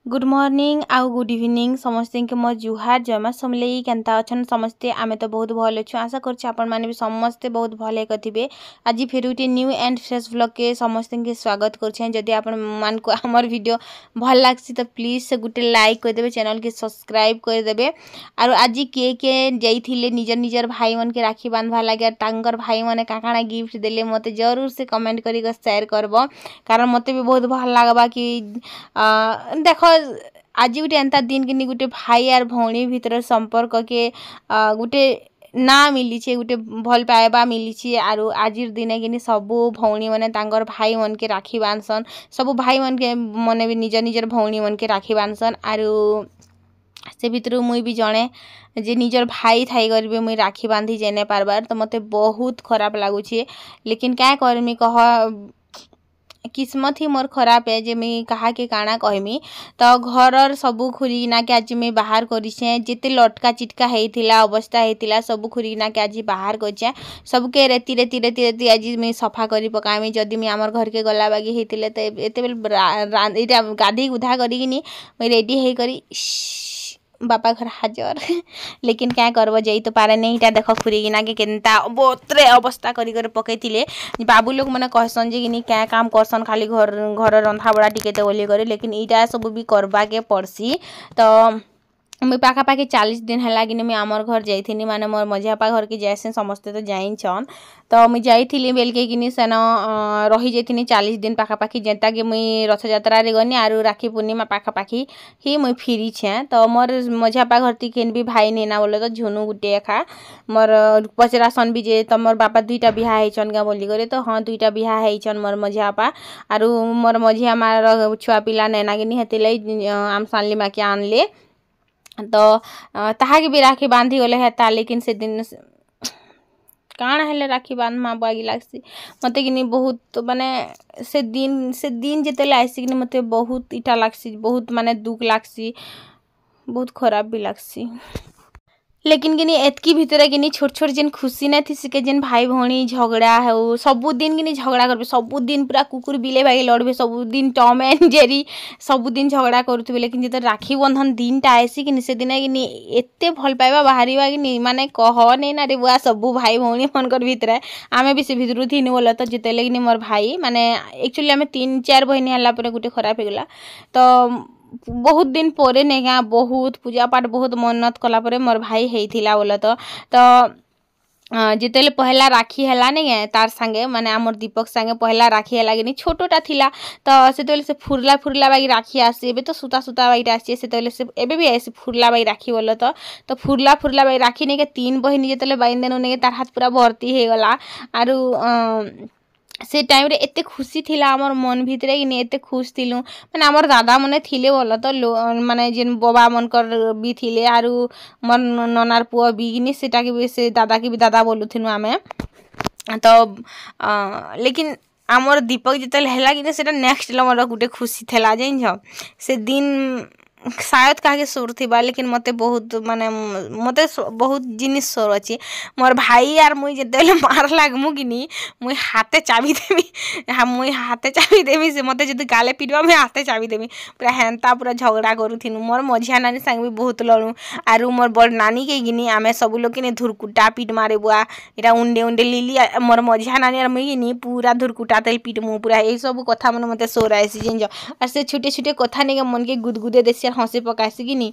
Good morning आउ good evening समस्ते के मो जुहार जमा समलेई केनता अछन समस्ते आमे तो बहुत भल अच्छु आशा कर आपण माने भी समस्ते बहुत भले कथिबे। आज फिर उठी न्यू एंड फ्रेश व्लॉग के समस्ते के स्वागत करछे। जदि आपण मान को हमर वीडियो भल लागसी तो प्लीज से गुटे लाइक कर देबे, चैनल के सब्सक्राइब कर देबे। आरो आज के जाइथिले निजर निजर भाई मन के राखी बांधवा लागे तांकर भाई माने काकाना गिफ्ट देले मते जरूर से कमेंट करी के शेयर करबो, कारण मते भी बहुत भल लागबा कि देखो आज गोटे एंता दिन कि गोटे भाई आर भौणी भीतर संपर्क के गोटे ना मिली गोटे भल पाइबा मिली। आरु आज दिन कि सबू भौणी मैंने भाई मन के राखी बांधसन, सबू भाई मन के मने भी निजर निजर भौणी मन के राखी बांधसन। आरु से भितर मुई भी जड़े जे निजर भाई थाई कर मुई राखी बांधी जेने पारबार तो मते बहुत खराब लगुचे। लेकिन क्या करमी कह किस्मत ही मोर खराब है जे मुई कहा के काना कहमी। तो घर सबू खुरीना के आज मुई बाहर करिछे, जिते लटका चिटका हेतिला अवस्था हेतिला सबू खुरीना के आज बाहर करछे। सबके रेती रेती रेती रेती आज मुई सफा करी पकामी। जदि मुई हमर घर के गला बागी हेतिले तो एते बेल गाधी गुधा करिकिनी मुई रेडी हे करी बापा घर हाजर। लेकिन क्या करब जाई तो पारे नहीं। इटा देख खुरीगिना के केनता बोतरे अवस्था करी कर पकईतिले। बाबू लोग मैंने कहसन जे कि क्या काम करसन खाली घर घर रंधा बड़ा टिके तो बोली करे, लेकिन इटा सब भी करबा के पड़सी। तो मुई पाखापाखि 40 दिन है कि मुई आमर घर जाइथिनी, माने मोर मझियापा घर के जैसे समस्ते तो जाइछन। तो मुई जाइथिली बेलके कि सेन रही जाइथिनी 40 दिन पाखापाखि, जेंता कि मुई रथ यात्रा रे गनी आरु राखी पूर्णिमा पाखापाखि ही मुई फिरी छे। तो मोर मझियापा घर ती केन भी भाई नेना बोले तो झुनू गुटे एखा मोर पचरासन भी जे तमर बापा दुईटा बिहा हेचन गा बोली करे। तो हाँ दुईटा बिहा हेचन मोर मझियापा आरु मोर मझिया मार छुआ पिला नेना गिनी हेतिले आम सानली मा के आनले। तो ताहा के भी राखी बांधी गले हेता, लेकिन से दिन काण हेले राखी बांध मा बागी लागसी मते कि बहुत माने से दिन जेतेले आइसी कि मते बहुत इटा लागसी, बहुत माने दुख लागसी, बहुत खराब भी लागसी। लेकिन कि एतकी भितर कि छोट छोट जेन खुशी ना थी सिके जेन भाई भौणी झगड़ा हो सबुदिन कि झगड़ा करबे, सबुदिन पूरा कुकुर बिले भाई लड़बे, सबुदिन टॉम एंड जेरी सबुदिन झगड़ा करुवे। लेकिन जो राखी बंधन दिन टा आसी कि से दिन कि एते भल पाइबा बाहर कि माने कह नहीं ना रे बुआ सबू भाई भौणी मनकर भितर आमे भी से भितर थी बोल। तो जितेले कि मोर भाई माने एक्चुअली आम 3-4 बहनी है गोटे खराब होगला। तो बहुत दिन पर नहीं बहुत पूजा पाठ बहुत मन्नत कला परे मोर भाई हेइथिला बोला। तो जितेले पहला राखी हैला नहीं तार संगे माने आमर दीपक संगे पहला राखी हैला कि छोटोटा थिला। तो से फुरला फुरला बाई राखी आसी एबे तो सूता सूता बाई आसी से एबे भी ऐसे फुरला बाई राखी बोल। तो फुरला फुरला बाई राखी नहीं के 3 बहनी जितेले बाइन देनु नहीं तार हाथ पूरा भर्ती हे गला। आरु से टाइम रे एते खुशी थिला हमर मन भितरे कि एते खुश थिलु माने हमर दादा मने थिले बोल। तो माने जेन बाबा मनकर भी थिले आरु मोर ननार पुआ भी कि सेटा के भी से दादा के भी दादा बोलुथिनु आमे। तो लेकिन आमर दीपक जितल हैला कि सेटा नेक्स्ट लेवल गुटे खुशी थिला जाइन से दिन शायद कहा सोर थी। लेकिन मते बहुत माने मते बहुत जिनिस सोर अच्छी मोर भाई यार मुई जिते मार लागमु कि मुई हाथे चाबी देवी। हाँ मुई हाथे चाबी देवी से मते जब गाले पिटवा मुई हाथे चाबी देवी पूरा हेन्ता पूरा झगड़ा करूथिनु। मोर मझिया नानी संग भी बहुत लड़ू आरु मोर बड़ नानी के गिनी आमे सब लोग कि धुरकुटा पीट मारे बुआ इटा उंडे उंडे लिली मोर मझिया नानी और मुई गिनी पूरा धुरकुटा तेल पिटमु पूरा यही सब कथा मन मते सोर आसी जिन और से छोटे छोटे कथा नहीं मन के गुदगुदे देसी हसी पकासी कि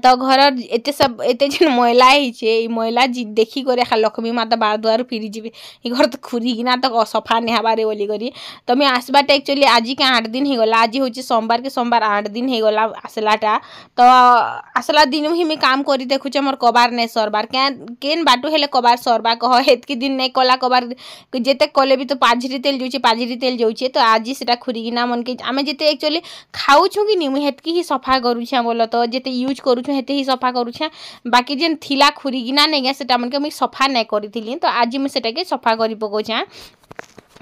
तो घर एते सब एते जेन महिला है महिला देखी करे खा लक्ष्मी माता बार द्वार फिरी जी घर तो खुरीकिना तो सफा नहीं हबारे बोली करी। तो मैं आसबाटा एक्चुअली आज के 8 दिन हो गला। आज हूँ सोमवार के सोमवार 8 दिन हो गला आसलाटा। तो आसला दिन ही मैं काम करी देखुचे मोर कबार नहीं सरबार केन बाटू हेले कबार सरबा कह हेतकी दिन नहीं कला कबार जेते कले भी तो पाझरी तेल जाऊे। तो आज से खुरीकिना मन के आम जिते एक्चुअली खाऊछु कि नहीं हेतकी ही सफा करुछे बोल। तो जिते यूज करुछु हेते ही सफा करुछे, बाकी जेन थिला खुरीगिना नहीं गया सेटा मन के मुई सफा नहीं करी। तो आज मुई सेटा के सफा करी पकोछे।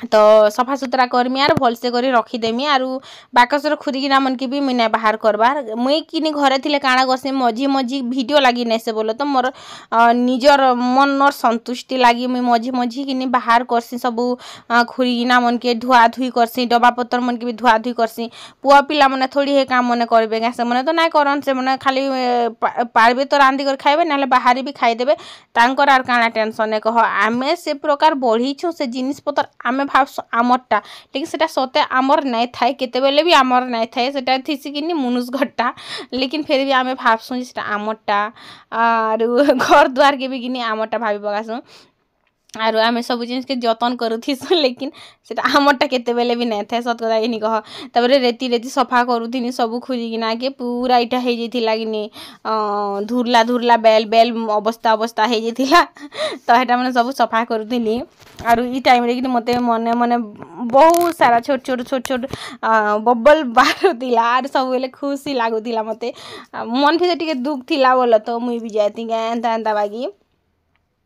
तो सफा सुतरा करमी आर भलसे कर रखीदेमी आर बाकसर खुरिकिना मन के भी मुई ना बाहर करबार मुई किनी घरे थिले काଣା करसी मझी मझी वीडियो लगी नहीं से बोलो तो मोर निजर मनर संतुष्टि लगी मुई मझी मझी किनी बाहर करसी सब खुरिकिना मन के धुआ धुई करसी डब्बा पत्तर मन के भी धुआ धुई करसी पुआ पिला मने थोड़ी हे काम मने करबे से मने तो ना करन से मने खाली पारबे तो रांधी कर खाइबे ना बाहर भी खाइदेबे तांकर आर काଣା टेंशन कह आमे से प्रकार बढ़ीछु से जिनिस पतर आमे भावसु आमरटा लेकिन सेटा सते आमर नहीं थाए केते बेले भी आमर नहीं थाए सेटा थिसी किनी मुनुस घट्टा लेकिन फिर भी आमे भावसु सेटा आमरटा आर घर द्वार के भी किनी आमरटा भाभी पकासु आरो आमे सब जिनिस के जतन करूथिसु लेकिन सेटा आमरटा केते बेले भी नहीं थाए सत कथा इनी कह तबरे रेती रेती सफा करूथिनी सब खुजिकिना के पूरा इटा हे जैथिला किनी धुरला धुरला बेल बेल अवस्था अवस्था हे जैथिला तो हेटा माने सब सफा करूथिनी आरो ई टाइम रे कि मते मने मने बहुत सारा छोट छोट छोट छोट बबल बारुथिला आर सब बेले खुशी लागुथिला मते मन भी टिके दुख थिला बोल तो मुई भी जाती एंता एंता बागी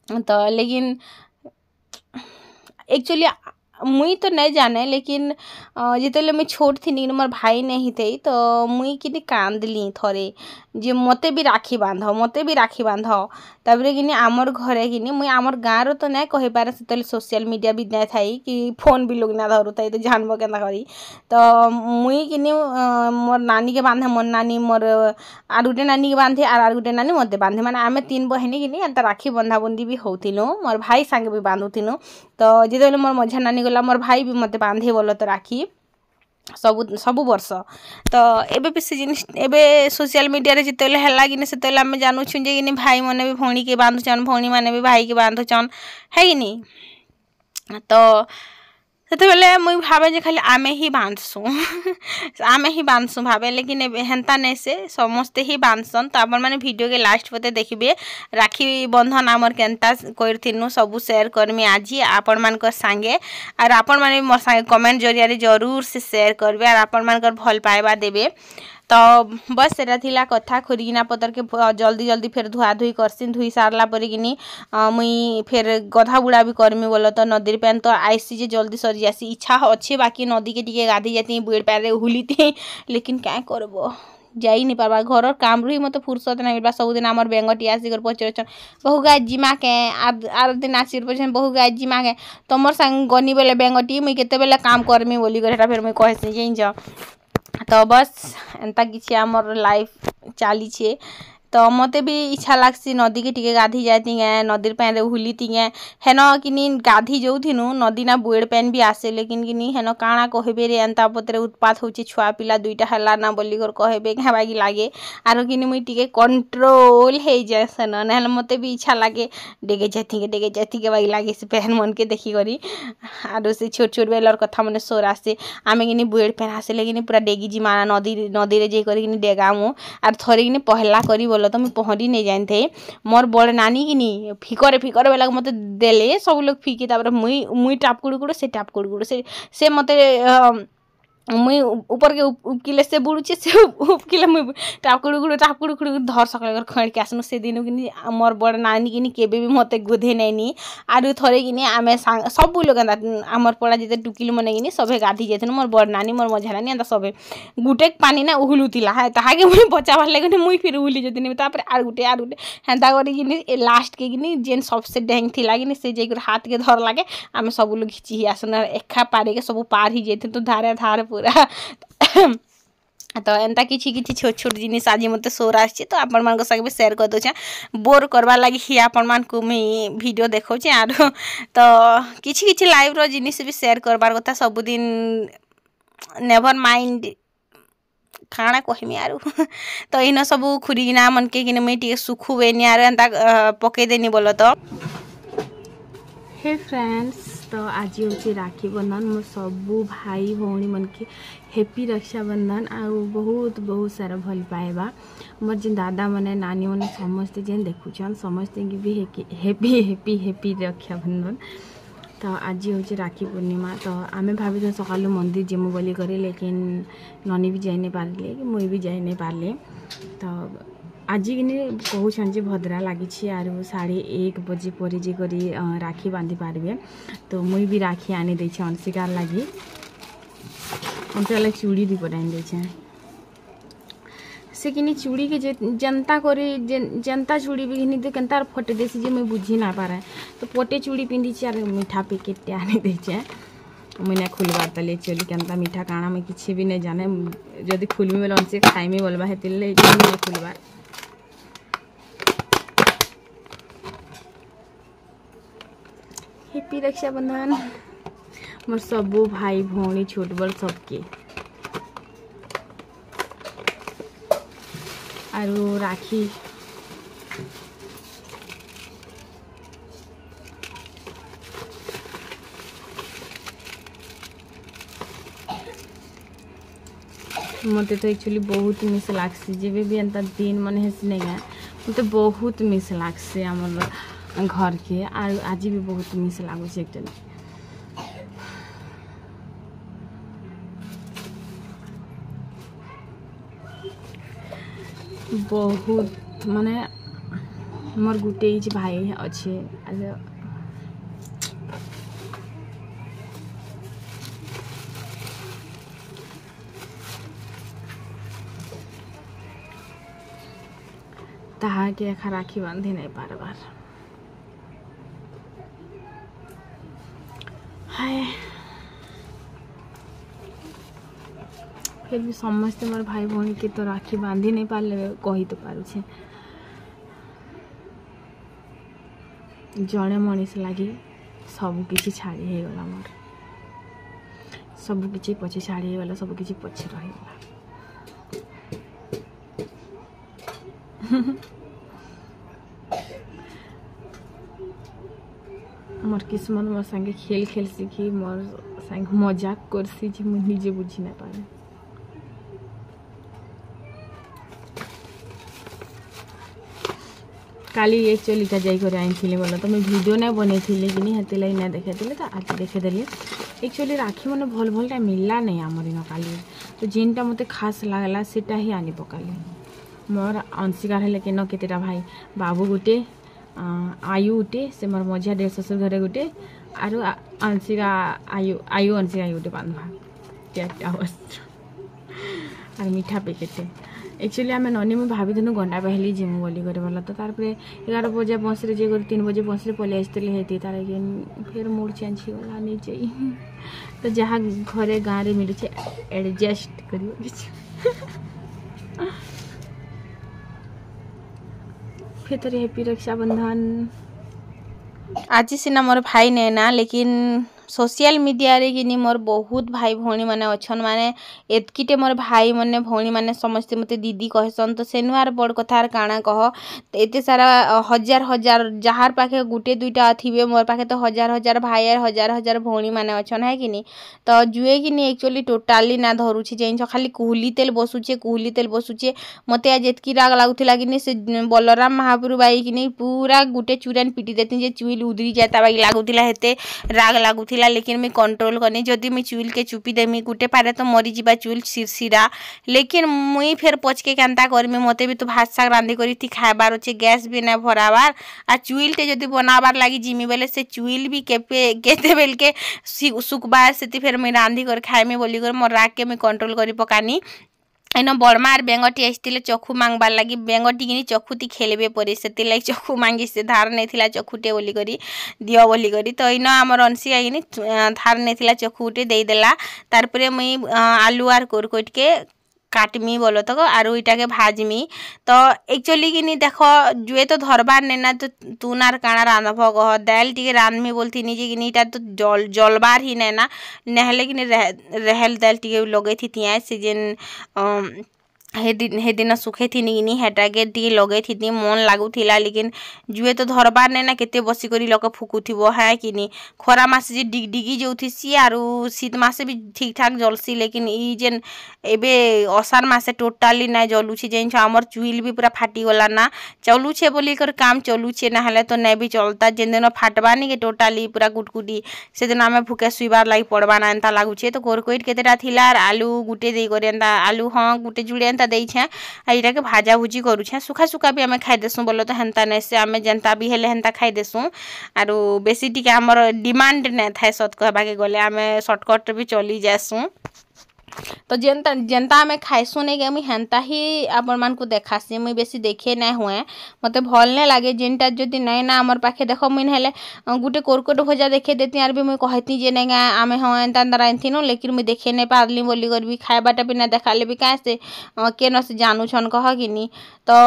तो लेकिन एक्चुअली मुई तो नहीं जाने लेकिन जितेले मुई छोट थी मोर भाई नहीं थे तो मुई कि कांदली थरे जे मते भी राखी बांध तबरे कि आमर घरे कि मुई आमर गाँव तो नहीं कही पारे से सोशल मीडिया भी नहीं थाई कि फोन भी लोग ना धरू थाई तो जानब के करी तो मुई कि मोर नानी के बांधे मोर नानी मोर आर गुटे नानी के बांधे आर गुटे नानी मते बांधे माने आमे तीन बहिनी कि एंता राखी बंधाबंधी भी होथिलु मोर भाई संगे भी बांधुथिलु तो जिते मोर मझा नानी गला मोर भाई भी मते बांधे बोल तो राखी सब वर्ष तो एबे भी से जिनिस एबे सोशल मीडिया रे जितेले हला कि सेतेले आमे जानू छु जे कि भाई माने भी भौणी के बांधुचन भौणी माने भी भाई के बांधुचन है कि नहीं तो सेते बेले मुई भावे जे खाली आमे ही बांधसु भावे लेकिन हेन्ता नहीं से समस्ते ही बांधसन तो आपण माने वीडियो के लास्ट पते देखिबे राखी बंधन आमर केनता करथिनु सब शेयर करमी आज आपण मानकर संगे और आपण माने मोर संगे कमेंट जरिया रे जरूर से शेयर करबे और आपण मानकर भल पाइबा देबे तो बस सेटा थिला कथा खुरिकिना पतर के जल्दी जल्दी फिर धुआ धुई करसी धुई सारला पर कि मुई फिर गधा बुड़ा भी करमी बोल तो नदी पैन तो आईसी जे जल्दी सरी जासी इच्छा अच्छे बाकी नदी के टिके गाधी जाती बुड़ पैर हुलीती लेकिन क्या करबो जाई नहीं पारबा घर काम रही मत फुर्सत नहीं मिलबा सबुदिन आमर बेंगटी आसिकर पचरछन बहु गाय जिमा के आर दिन आसिकर पचरछन बहु गाय जिमा के तमर संग गनी बेले बेंगटी मुई केते बेले काम करमी बोली कर फिर मुई कहसी जाइन तो बस एंता किसी आमर लाइफ चली छे तो मते भी इच्छा लागसी नदी के टिके गाधी जाती नदी पैन हुलीती हेन कि गाधी जो थिनु नदी ना बुएड़ पैन भी आसे लेकिन कि हेन काଣା कहबे रे एंता पतरे उत्पात होची छुआ पिला दुईटा हला ना बोली कर कहबे क्या बागी लागे आरो कि मुई टिके कंट्रोल हे जाए सेन नहले मते भी इच्छा लागे डेगे जाती के बागी लागे से पैन मन के देखी करी आरो से छोट छोट बेलर कथा मने सोर आसे आमे कि बुएड़ पैन आसे लेकिन पूरा डेगी जी माना नदी रे जे करी डेगामु आर थरी कि पहला करी बोल तो मुझे पहरी नहीं जानी थे मोर बड़ नानी कि फिकर बेला मत देले सब लोग फिकी मुई टाप कुड़कुड़ से टाप कुड़कुड़ से मत मुई ऊपर के उपकिले से बुड़ुचे से उपकिले मुई टाप कुड़कुड़ धर सकले खड़ के आसनु से दिन कि मोर बड़ नानी कि केबे भी मते गोधे नहीं आरु थरे कि आमे सब लोग आमर पड़ा जिते टुकिल मने कि सभे गाधी जाते मोर बड़ नानी मोर मझा नानी एंता सभे गुटे पानी ना उहुलुतिला है ताके मुई बचाबार लगे मुई फिर उहुली जतिनी तापर आर गुटे हेन्ता करी लास्ट के कि जेन सबसे डेंग थिला कि से जे हाथ के धर लागे आमे सब लोग घिची ही आसन एखा पारे के सब पार ही जाते तो धारे धार पूरा तो एंता किछि छोट छोट जिनिस आज मते सोर आछि तो आपण मान संगे शेयर कर दोछे बोर करबा लागि ही आपण मान को मी वीडियो देखौछे आर तो किछि लाइव रो जिनिस भी शेयर करबार कथा सब दिन नेवर माइंड खाना कहमी आरु तो इन सब खुरिकिना मन के कि मैं टिके सुखुबेनी आर एंता पके देनी बोलो तो हे फ्रेंड्स तो आज हूँ राखी बंधन मोर सबू भाई भौणी मन के हैप्पी रक्षाबंधन आ बहुत बहुत सारा भल पाएबा मोर जिन दादा मने नानी मने समस्ते जेन देखुछन समस्ते की भी हैप्पी हैप्पी हैप्पी रक्षाबंधन तो आज हूँ राखी पूर्णिमा तो आमे भाभी सका मंदिर जिमु बोली करी लेकिन ननी भी जाई नहीं पारले कि मुई भी जाई नहीं पारले तो आज किनी कहूँ जे भद्रा लगी 1:30 बजे पर जे करी राखी बांधि पारे। तो मुई भी राखी आनी दे अंशिकार लगी अंतर चूड़ी दी पटाई दे से किनी चूड़ी के जनता करी जनता चूड़ी भी किनी केनता फटे देसी जे मुई बुझी ना पारे। तो पटे चूड़ी पिंधी आर मीठा पैकेट आनी दे मुझे खुलबार तले चली केनता मीठा काଣା मुझे किसी भी नहीं जाने जदि खुलमी बोले अंशी खाइमी बोलबा हेति नहीं खुलबार। हैप्पी रक्षाबंधन मोर सबू भाई भौणी छोट बड़ सबके आरु राखी मत तो एक्चुअली बहुत मिस लागसी जब भी एंता दिन मन हेसी नहीं गए मत बहुत मिस लागसी आमर घर के आर आज भी बहुत मिस लगुच एक्चुअली। बहुत माने मोर गुटे भाई अच्छे ताहा के एखा राखी बांधि नहीं पारबार। हाय फिर भी समस्ते मोर भाई भौणी के तो राखी बांधि नहीं पारे कही तो पारुछे जड़े मनीष लगी सब किसी छाड़ी हो गला मोर सब किसी पछे छाड़ी गला सब किसी पछे रहीगला। मोर किस्मत मोर संगे खेल खेल सीखी मोर संग मजाक करसी जे मुझे निजे बुझी ना पारे। काली एक्चुअली का जाई करे आनी बोला तो मैं वीडियो ना बनी थी लेकिन हेती लगी ना देखे तो आज देखेदेली एक्चुअली राखी मैंने भल भलटा मिलला नहीं आमर इन काली तो जेनटा मत खास लगला सेटा ही आनी पकाली मोर अंशिकार हेले के न केतेटा भाई बाबू गुटे आयु गुटे से मोर मझिया डेढ़ ससुर घरे गुटे आरु अंशिका आयु अंशिका गुटे बांधवा चारटा वस्त्र और मीठा पैकेट एक्चुअली आम ननी मुझे भाभी घंटा पहले जिमु बोली करे बोला तो तार 11 बजे बस रे जे 3 बजे बस रे पलि आसती हेती तार फिर मूड चेंज होगा नहीं चाहिए तो जहाँ घरे गाँव में मिलूचे एडजस्ट कर फिर तो हैप्पी रक्षाबंधन। आज सीना मोर भाई नहीं ना लेकिन सोशल मीडिया रे कि मोर बहुत भाई भौणी माने अच्छन माने एतकीटे मोर भाई माने भौणी माने समस्ते मते दीदी कहसन तो सेनुआर बड़ कथार काଣା कह तो एते सारा हजार हजार जहार पाखे गुटे दुईटा थिबे मोर पाखे तो हजार हजार भाई और हजार हजार भौणी माने अच्छन है कि नहीं तो जुए कि नहीं एक्चुअली टोटाली ना धरुछि जेन खाली कुहली तेल बसुचे मते आज एतकी राग लागुथिला कि से बलराम महाप्रभु बाई कि नहीं पूरा गुटे चूरन पिटी देती जे चुइल उदरी जाता बाई लागुथिला हेते राग लागुथिला लेकिन मैं कंट्रोल करनी जदि मैं चुइल के चुपी देमी गुटे पारे तो मरी जीवा चुइल सिरसिरा लेकिन मुई फिर पचके केनता करमी मते भी तो भात शाग रांधि करी थी खाबार अच्छे गैस भी ना भराबार आ चुइल टे जदि बनाबार लगी जिमी बेले से चुइल भी केते बेल के सुखबार से फिर मैं रांधि कर खाएमी बोली कर मोर राग के मैं कंट्रोल करी पकानी इन बड़मा और बेंगटी आसते चखु मांगबार लगी बेंगटी कि चखुती खेलबे पड़े से लगे चखु मांगी से धार नहीं चखुटे बोली करी दियो बोली करी तो इन आमर अंशिका कि धार नहीं चखुटे देदेला तारपरे मुई आलू आर कोरकोट के काटमी बोलो तो आरु इटा के भाजमी तो एक्चुअली कि नहीं देख जुए तो धरबार नेना तो तू नार काଣା रांधब कह दाल टी रांधमी बोलती निजे कि नहीं तो जलबार ही नैना नहले कि रहल दाल टी लगे थी तिया से जेन हे दिन सुखे थी नहीं हेटा के टी लगे थी मन लगुला लेकिन जुए तो धरबार नहीं ना केते बसिक लोक फुकुथो है कि नहीं खरा मास जे डिगडिगी जो थी आरु शीत मासे भी ठीक ठाक जलसी लेकिन ई जेन एबे असार मासे टोटाली ना जलुछे जेन आमर चुइल भी पूरा फाटीगला ना चलुछे बोली कर काम चलुछे ना हेले तो नहीं भी चलता जेन दिन फाटबानी के टोटाली पूरा गुटगुटी से दिन आम भूके शुइबार लगी पड़वा ना एंता लगुचे तो कोरकोट केतेटा थिला आलू गुटे दे कर एंता आलू हाँ गुटे जुड़े एंता टा देछे एटा के भाजा भुजी करूछे सुखा सुखा भी आमे खाइ देसु बोलो तो हेंता नै से आमे जनता भी हेले हेंता खाइ देसु आरो बेसी टिके हमर डिमांड नै थाए सत कहबा के गले आमे शॉर्टकट भी चली जासु तो जेनता जेनता आमे खाइसु नै के मुई हेंता ही आपन मान को देखासी मुई बेसी देखे नै हुए मते भल नै लागे जेनटा जदी नै ना हमर पाखे देखो मुई हेले गुटे कोरकोट भजा देखे देती आर भी मुई कहती जे नै आमे हो एंता अंदर आइथिनो लेकिन मुई देखे नै पारली बोली कर भी खाइबाटा भी ना देखाले भी काहे से केन से जानू छन कह किनी तो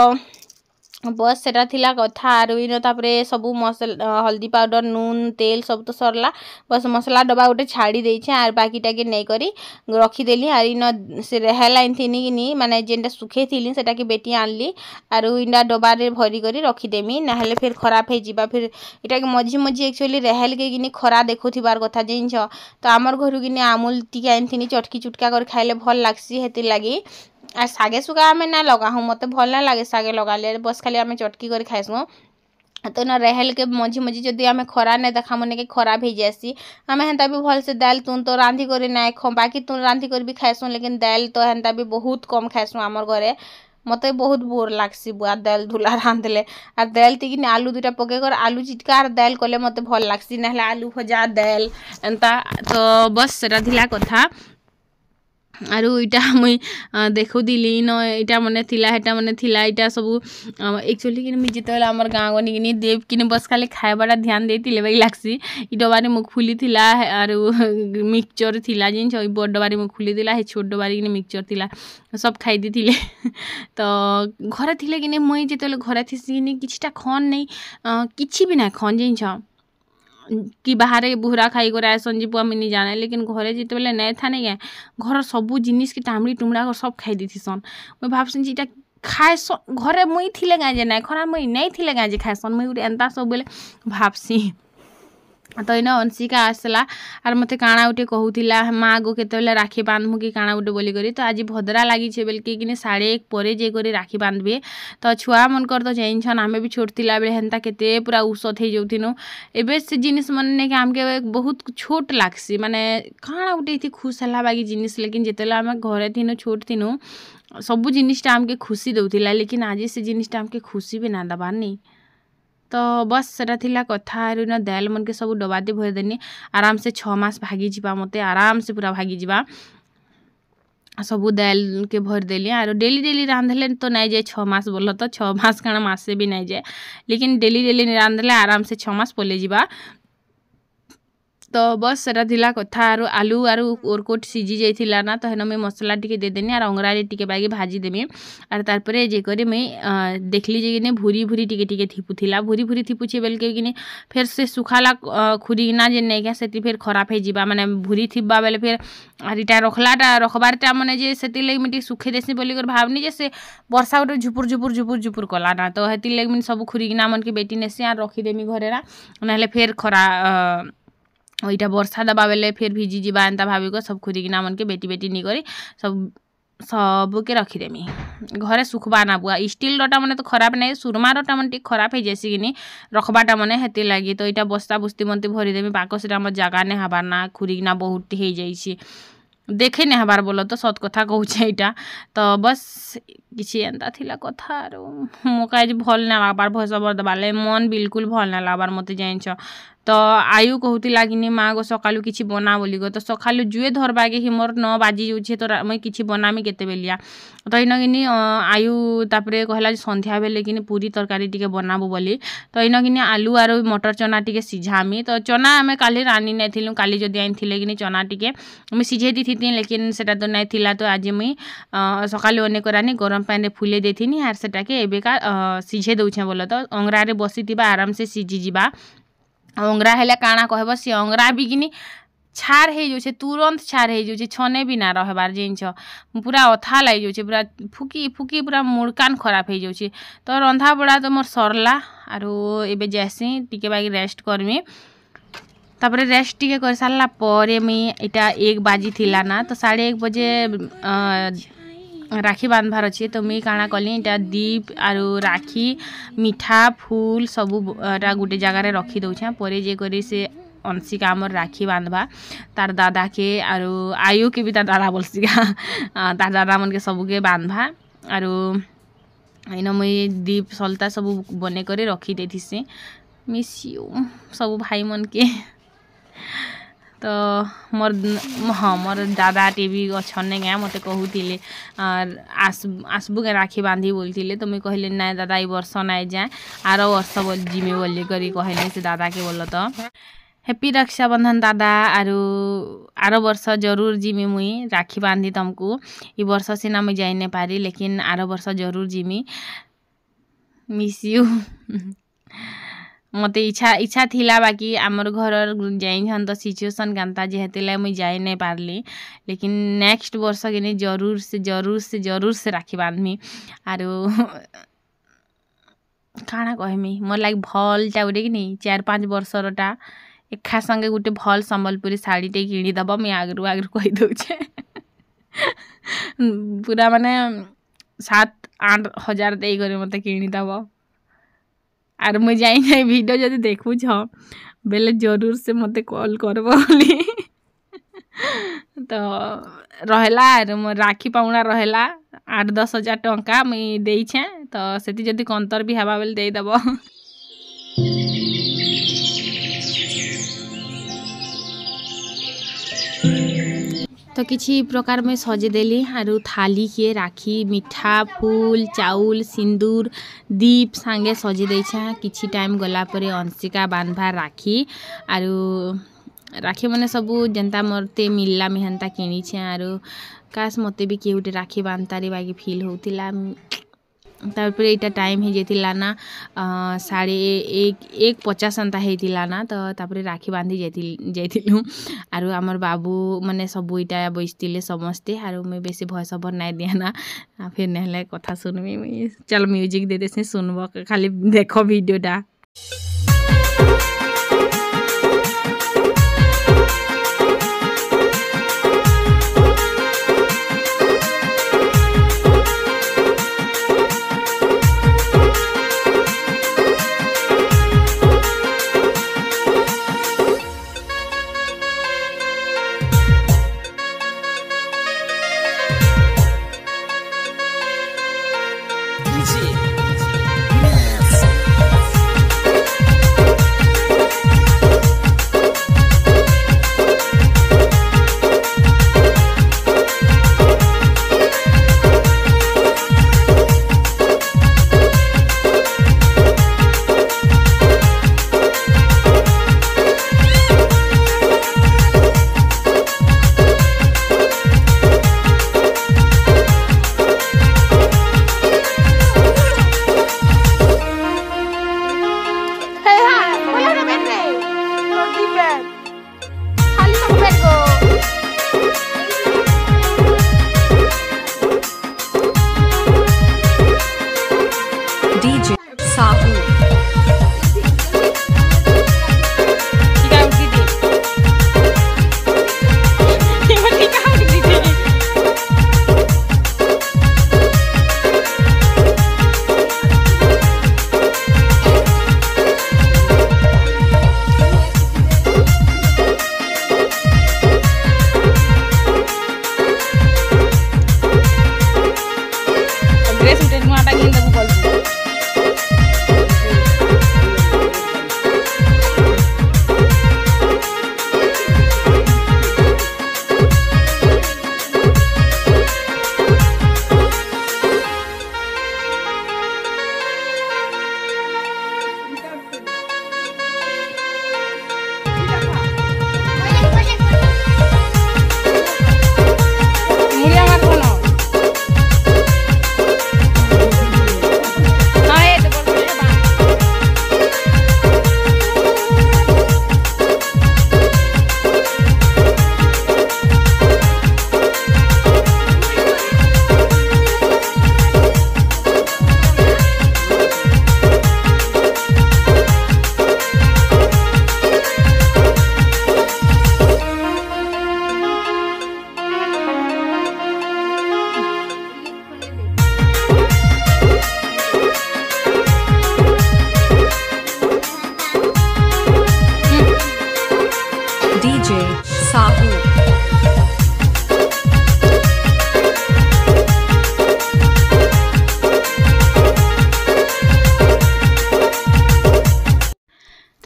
बस सेटा थिला कथा आरो इन तापरे सबु मसाला हल्दी पाउडर नून तेल सब तो सरला बस मसला डब्बा उठे छाड़ी देछे आर बाकीटा के नै करी रखी देली आर इन से रेहला थिनी किनी माने जेनटा सुखे थिली सेटा के बेटी आनली आरो इना डब्बा रे भरी करी रखी देमी नहले फिर खराब हे जिबा फिर इटा के मझी मझी एक्चुअली रेहल के किनी खरा देखुथिबार कथा जेइछ तो हमर घरु किनी अमूल टिका आनथिनी चटकी चुटका कर खाइले भल लागसी हेति लागि आ सागे सुगा आमे ना लगा हूँ मते भल ना लागे सागे लगाले बस खाली आमे चटकी कर खाइसु तो ना रेहल के मझी मझी जदि आमे खरा नै देखा मने के खराब हो जासी आमे हेंता भी भल से दाल तुन तो रांधी करे ना खो बाकी तुन रांधी कर भी खाइसु लेकिन दाल तो हेंता भी बहुत कम खाइसु हमर घरे मते बहुत बोर लागसी बुआ दाल धुला रांधले आ दाल तिकिन आलू दुटा पके कर आलू चिटका आर दाल कले मते भल लागसी नहले आलू भजा दाल एंता तो बस सेटा धिला कथा आरो इटा मुई देखो दिली न इटा मने थिला हेटा मने थिला इटा सब एक्चुअली कि मुई जेतेले हमर गाँव गनी किनी देव किनी बस खाली खाइबाटा ध्यान देतिले बाकी लागसी इ डबारे मुखफुली थिला आरो मिक्सचर थिला जिन छ बड डबारे मुखफुली थिला हे छोट डबारे किनी मिक्सचर थिला सब खाइ दिथिले तो घरे थिले किनी मुई जेतेले घरे थिसी किनी किछटा खन नै किछि भी ना खन जिन छ कि बाहर बुहरा खाई कर आसन जी पुआ मिनी जाने लेकिन घरे जिते बेले नै था नहीं घर सबू जिनिस की टामड़ी टुमड़ा कर सब खाई देथिसन मुई भाबसन जी इटा खाए घरे मुई थिले गाजे ना खरा मुई नहीं थिले गाजे खाएसन मुई गुटे एंता सब बेले भाबसी तो इन अंशिका आसला आर मते काना उठे कहूतिला माँ गो केतेले राखी बांधमु कि काना उठे बोली करी तो आज भद्रा लगी छे बेल कि 1:30 परे जे करी राखी बांधबे तो छुआ मन कर तो जाइछन आमे भी छोट थिला बेले हेंता केते पूरा उसत हे जोथिनो एबे से जिनिस मन ने के हमके बहुत छोट लागसी माने काना उठे थी खुश हला बाकी जिनिस लेकिन जेतेला आमे घरे थिनो छोट थिनो सबु जिनिसटा हमके खुशी दउथिला लेकिन आज से जिनिसटा हमके खुशी भी ना दबार नहीं तो बस सेटा थिला कथा न दाल मन के सब डबाते भर देनी आराम से 6 मास भागी जीवा मते आराम से पूरा भागी जीवा सबू दाल के भर देली आरो डेली डेली रांधले तो नहीं जाए 6 मास बोलो तो 6 मास काना मास से भी नहीं जाए लेकिन डेली डेली रांधले आराम से 6 मास पले जीवा तो बस सेटा थिला कथा आलू आरु ओरकोट सीझी जाइथिला ना तो हेन में मसला टिके दे देनी आर अंगरारे टिके बागी भाजी देमी आर तार परे जे करे मैं देखली जे किने भूरी भूरी टिके टिके थिपुथिला भूरी भूरी थिपुछे बेल के किने फिर से सुखाला खुरी ना जे नै के सेति फिर खराब हे जिबा माने भूरी थिबा बेले फिर आर इटा रखबारटा माने जे सेति लगे मिटी सुखे देसी बोली कर भावनी जे से वर्षा उठे झुपुर झुपुर झुपुर झुपुर कला ना तो हेति लगे मिन सब खुरी ना मन के बेटी नेसी आर रखी देमी घरे ना नहले फिर खरा ओइटा वर्षा दबा बेले फिर भिजी जीवा एंता भाभी को सब खुरी किना मन के बेटी बेटी नी करी सब के रखी देमी घरे सुखबा ना बुआ स्टील रटा मने तो खराब नहीं सुरमा रटा मन टी खराब हे जैसी किनी रखबाटा मने हेती लागी तो इटा बस्ता बुस्ती मनते भरी देमी पाको सेटा हमर जगह ने हबार ना खुरी किना बहुत हे जाइछि देखे ने हबार बोलो तो सत कथा कहूछे इटा तो बस किछि एंता थिला कथा आरो मोका जे भल ना लागबार भय जबर दबाले मन बिल्कुल भल ना लागबार मते जाइछ तो आयु कहती लागिनी माँ गो सकालू किछि बना बोली गो तो सकालू जुए धरबागे ही मोर 9 बाजी जाउछे तो मैं किछि बनामी केते बेलिया तो इन किनी आयु तापरे कहला संध्या बेले किनी पूरी तरकारी टिके बनाबो बोली तो इन किनी आलू आरो मटर चना टिके सिझामी तो चना आमे काली रानी नै थिलु काली जदि आइन थिले किनी चना टिके मैं सिझे दी थी लेकिन सेटा तो नै थिला तो आज मुई सकालू अनेक रानी गरम पानी रे फुले देथिनी आर सेटा के एबेका सिझे दउछे बोलो तो अंगरा रे बसितिबा आराम से सिझी जिबा अंगरा हेले काना कहबो से अंगरा भी किनी छार हे जो छे तुरंत छार हे जो छे छने भी ना रहबार जिंछ पूरा अथा लाई जो छे पूरा फुकी फुकी पूरा मुड़कान खराब हे जो छे तो रंधा बड़ा तो मोर सरला आरो एबे जैसी टिके बाकी रेस्ट करमी तापरे रेस्ट टिके कर सारला परे मी इटा 1 बाजी थिला ना तो 1:30 बजे राखी बांधबार अच्छे तो मुई काना कली इटा दीप आरो राखी मिठा फूल सबू गोटे जगार रखी दौछे परे जे करी से अंशिका आमर राखी बांधबा तार दादा के आरो आयु के भी तार दादा बोलसिका तार दादा मन के सबू के बांधबा आरो इन मुई दीप सलता सब बने कर रखी देथिसी मिस यू सब भाई मन के तो मोर हाँ मोर दादा टीवी अच्छे क्या मत कहूले आसबू के राखी बांधी बोलते तो मुझे कहली ना दादा ये वर्ष ना जाए आर वर्ष जिमी बोली करी कहले से दादा के बोल तो हैप्पी रक्षाबंधन दादा आर वर्ष जरूर जिमी मुई राखी बांधी तुमको ये वर्ष सीना मुझे जाई नहीं पारी लेकिन आर वर्ष जरूर जिमी मिस यू मते इच्छा थिला बाकी आमर घर जाइन तो सिचुएशन कांता जेहेतु मुझे जाई नहीं पारली लेकिन नेक्स्ट वर्ष के जरूर से राखी बांधमी आरो काଣା कहमी मोर लाइक भलटा गोटे कि नहीं 4-5 वर्षरटा एका संगे गोटे भल संबलपुरी शाढ़ीटे किणीदब मुझे आगु कहीदे पूरा माने 7-8 हजार देकर मत किणीदब आर मुझे जाई वीडियो जदि देखु बेले जरूर से मते कॉल करबो तो रहला मो राखी पाउना रहला 8-10 हजार टंका मुई देइछे तो सेति जदि कंतर भी हवा बेले दे दबो तो किसी प्रकार में सजेदेली आरु थाली के राखी मिठा फूल चाउल सिंदूर दीप सांगे सजे देछा किछि टाइम गला परे अंशिका बांधवा राखी आरु राखी माने सबू जनता मरते मिलला मेहनता किनी छे आरु काश मते भी के उटे राखी बांधतारी बाकी फील होतिला तारपर एटा टाइम हे जेतिला ना 1:50 अंता हेतिला ना तो तापर राखी बांधी जाइथिलु आरु हमर बाबू माने सब इटा बइसतिले समस्ते आरु मैं बेसी भॉइस ओवर नाइ दिया ना फिर नहले कथा सुनबी चल म्यूजिक दे देसे सुनबो खाली देखो वीडियोटा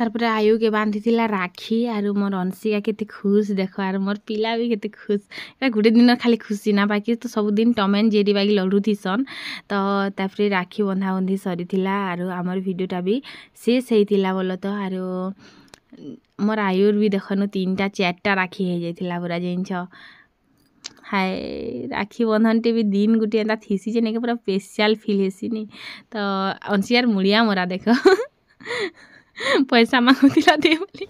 तारपर आयु के बांधी थिला राखी आरु मोर अंशिका केते खुश देखो आर मोर पिला भी केते खुश एटा गुटे दिन खाली खुशी ना बाकी तो सब दिन टम एंड जेरी बाकी लड़ू थिसन तो तापर राखी बंधा बंधी सरी थिला आरु हमर वीडियोटा भी शेष हेतिला बोलो तो आरु मोर आयुर भी देखनु 3टा 4टा राखी हे जाइथिला पूरा जिंछ हाय राखी बंधन टे भी दिन गुटे एंता थीसी जे नेके पूरा स्पेशल फील हेसी नी तो अंशियार मुड़िया मोरा देखो पैसा मांगुथिला दे बोली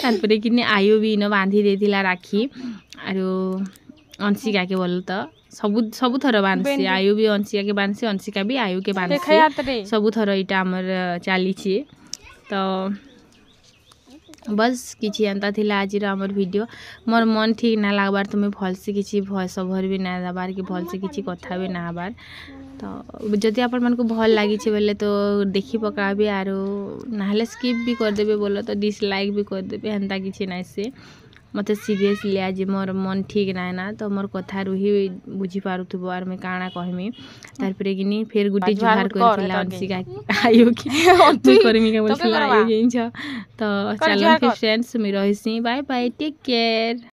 तारपरे किने आयु भी न बांधी देथिला राखी आरो अंशिका के बोल तो सबु थर बांधसी आयु भी अंशिका के बांधसी अंशिका भी आयु के बांधसी सबु थर इटा हमर चाली छी तो बस किछि एंता थिला आज हमर वीडियो मोर मन ठीक ना लागबार तुम्हें भल से किछि भॉइस ओवर भी ना दबार कि भल से किछि कथा भी ना हबार तो जदि आपण मन को भल लागी छे बोले तो देखि पकाबे आरो नाहले स्किप भी कर देबे बोलो तो डिसलाइक भी कर देबे हंता किछि नै से मते सीरियसली आज मोर मन ठीक ना ना तो मोर कथा रुही बुझी पारुथबो आर मैं काना कहमी तारपरे किनी फेर गुटी जुहार करथिला अंशिका आयु की मैं करमी के बोलथिला आयु जिंछ तो चलो फ्रेंड्स मी रहिसी बाय बाय टेक केयर।